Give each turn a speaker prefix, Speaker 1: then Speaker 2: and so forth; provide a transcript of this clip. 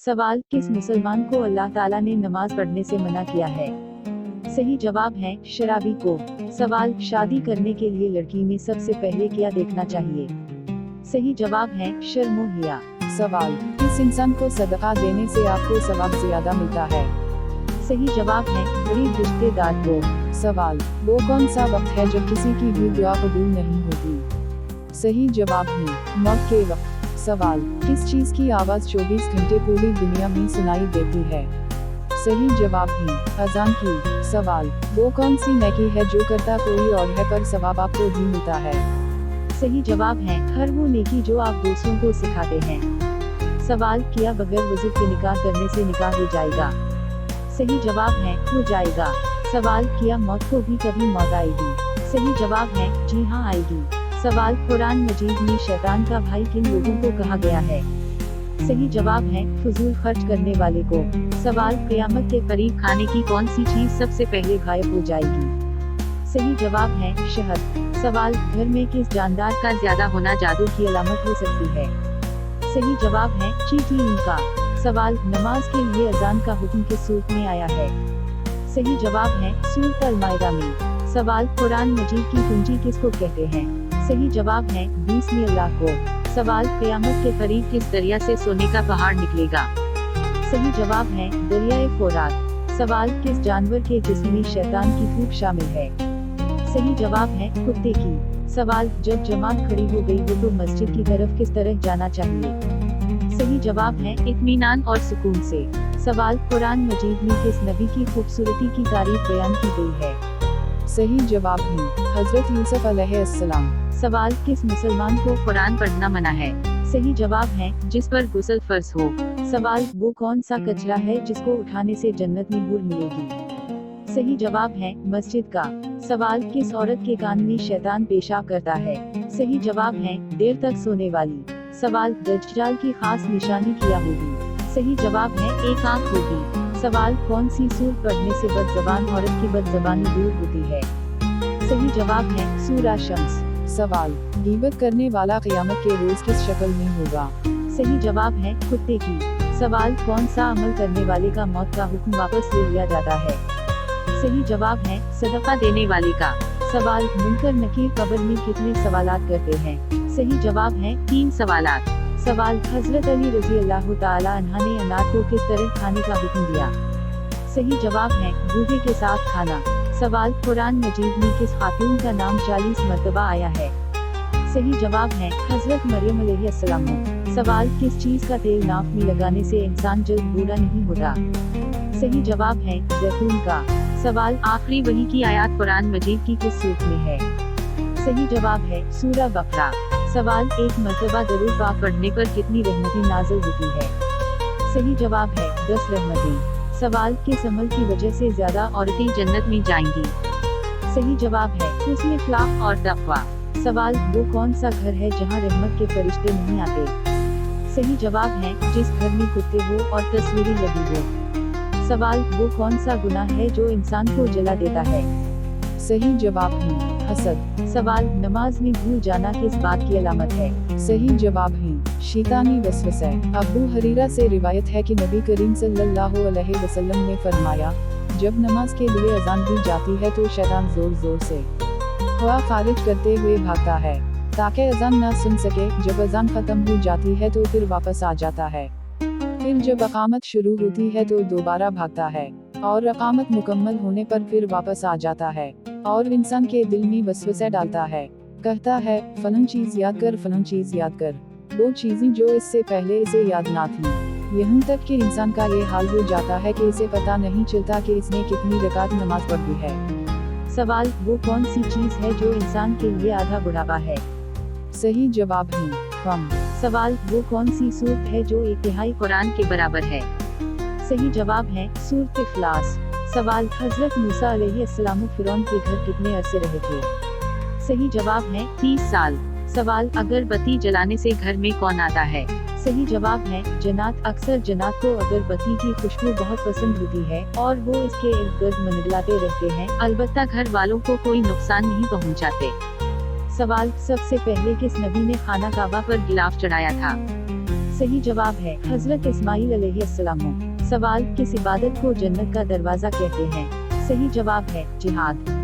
Speaker 1: सवाल, किस मुसलमान को अल्लाह ताला ने नमाज पढ़ने से मना किया है? सही जवाब है शराबी को। सवाल, शादी करने के लिए लड़की में सबसे पहले क्या देखना चाहिए? सही जवाब है शर्मोहिया।
Speaker 2: सवाल, किस इंसान को सदका देने से आपको सवाब ज्यादा मिलता है?
Speaker 1: सही जवाब है गरीब रिश्तेदार को।
Speaker 2: सवाल, वो कौन सा वक्त है जब किसी की भी दुआ कबूल नहीं होती? सही जवाब है मौत के वक्त। सवाल, किस चीज की आवाज 24 घंटे पूरी दुनिया में सुनाई देती है? सही जवाब है अजान की। सवाल, वो कौन सी नेकी है जो करता कोई और है पर सवाब आपको भी मिलता है?
Speaker 1: सही जवाब है हर वो नेकी जो आप दूसरों को सिखाते हैं। सवाल, किया बगैर वजू के निकाह करने से निकाह हो जाएगा? सही जवाब है हो जाएगा। सवाल, किया मौत को भी कभी मौत आएगी? सही जवाब है जी हाँ आएगी। सवाल, कुरान मजीद में शैतान का भाई किन लोगों को कहा गया है? सही जवाब है फजूल खर्च करने वाले को। सवाल, क़यामत के करीब खाने की कौन सी चीज सबसे पहले गायब हो जाएगी? सही जवाब है शहद। सवाल, घर में किस जानदार का ज्यादा होना जादू की अलामत हो सकती है? सही जवाब है चींटी का। सवाल, नमाज के लिए अजान का हुक्म किस सूरत में आया है? सही जवाब है सूरत अल-माइदा में। सवाल, कुरान मजीद की कुंजी किसको कहते हैं? सही जवाब है बिस्मिल्लाह अल्लाह को। सवाल, क़यामत के करीब किस दरिया से सोने का पहाड़ निकलेगा? सही जवाब है दरियाए फ़ुरात। सवाल, किस जानवर के जिस्म में शैतान की फूंक शामिल है? सही जवाब है कुत्ते की। सवाल, जब जमात खड़ी हो गई हो तो मस्जिद की तरफ किस तरह जाना चाहिए? सही जवाब है इत्मीनान और सुकून से। सवाल, कुरान मजीद में किस नबी की खूबसूरती की तारीफ बयान की गई है?
Speaker 2: सही जवाब है हजरत यूसुफ अलैहिस्सलाम।
Speaker 1: सवाल, किस मुसलमान को कुरान पढ़ना मना है? सही जवाब है जिस पर गुस्ल फर्ज हो। सवाल, वो कौन सा कचरा है जिसको उठाने से जन्नत में हूर मिलेगी? सही जवाब है मस्जिद का। सवाल, किस औरत के कान में शैतान पेशाब करता है? सही जवाब है देर तक सोने वाली। सवाल, दज्जाल की खास निशानी क्या होगी? सही जवाब है एक आंख होगी। सवाल, कौन सी सूरत पढ़ने से बदज़बान औरत की बदज़बानी दूर होती है? सही जवाब है सूरा शम्स।
Speaker 2: सवाल, गीबत करने वाला क़यामत के रोज किस शक्ल में होगा?
Speaker 1: सही जवाब है कुत्ते की। सवाल, कौन सा अमल करने वाले का मौत का हुक्म वापस ले लिया जाता है? सही जवाब है सदका देने वाले का। सवाल, मुनकर नकीर कब्र में कितने सवालात करते हैं? सही जवाब है 3 सवालात। सवाल, हजरत अली रज़ी अल्लाह ताला अन्हा ने अनार को किस तरह खाने का हुक्म दिया? सही जवाब है गूदे के साथ खाना। सवाल, कुरान मजीद में किस खातून का नाम 40 मरतबा आया है? सही जवाब है हजरत मरियम अलैहिस्सलाम। सवाल, किस चीज का तेल नाक में लगाने से इंसान जल्द बूढ़ा नहीं होता? सही जवाब है जैतून का। सवाल, आखिरी वही की आयत कुरान मजीद की किस सूरत में है? सही जवाब है सूरा बकरा। सवाल, एक मरतबा दरूद पाक पढ़ने पर कितनी रहमतें नाज़िल होती है? सही जवाब है 10 रहमतें। सवाल, किस अमल की वजह से ज्यादा औरतें जन्नत में जाएंगी? सही जवाब है हुस्न अखलाक और तक़वा। सवाल, वो कौन सा घर है जहाँ रहमत के फरिश्ते नहीं आते? सही जवाब है जिस घर में कुत्ते हो और तस्वीरें लगी हो। सवाल, वो कौन सा गुनाह है जो इंसान को जला देता है?
Speaker 2: सही जवाब है हसद।
Speaker 1: सवाल, नमाज में भूल जाना किस बात की अलामत है?
Speaker 2: सही जवाब है शैतानी वसवसा। अबू हरीरा से रिवायत है कि नबी करीम सल्लल्लाहु अलैहि वसल्लम ने फरमाया, जब नमाज के लिए अजान दी जाती है तो शैतान जोर जोर से हवा खारिज करते हुए भागता है ताकि अजान न सुन सके। जब अजान खत्म हो जाती है तो फिर वापस आ जाता है। फिर जब अकामत शुरू होती है तो दोबारा भागता है और अकामत मुकम्मल होने पर फिर वापस आ जाता है और इंसान के दिल में वसवसा डालता है। कहता है फलन चीज याद कर, फलन चीज याद कर, वो चीजें जो इससे पहले इसे याद ना थी। यहाँ तक कि इंसान का ये हाल हो जाता है कि इसे पता नहीं चलता कि इसने कितनी रकात नमाज पढ़ी है।
Speaker 1: सवाल, वो कौन सी चीज है जो इंसान के लिए आधा बुढ़ापा है? सही जवाब है गम। सवाल, वो कौन सी सूरत है जो 1/3 कुरान के बराबर है? सही जवाब है सूरत इखलास। सवाल, हजरत मूसा अलैहिस्सलाम फिरौन के घर कितने अरसे रहे थे? सही जवाब है 30 साल। सवाल, अगरबत्ती जलाने से घर में कौन आता है? सही जवाब है जन्नत। अक्सर जन्नत को अगरबत्ती की खुशबू बहुत पसंद होती है और वो इसके इर्द गिर्द मंडलाते रहते हैं, अलबत्ता घर वालों को कोई नुकसान नहीं पहुंचाते। सवाल, सबसे पहले किस नबी ने खाना काबा पर गिलाफ चढ़ाया था? सही जवाब है हजरत इस्माइल अलैहिस्सलाम। सवाल, किस इबादत को जन्नत का दरवाजा कहते हैं? सही जवाब है जिहाद।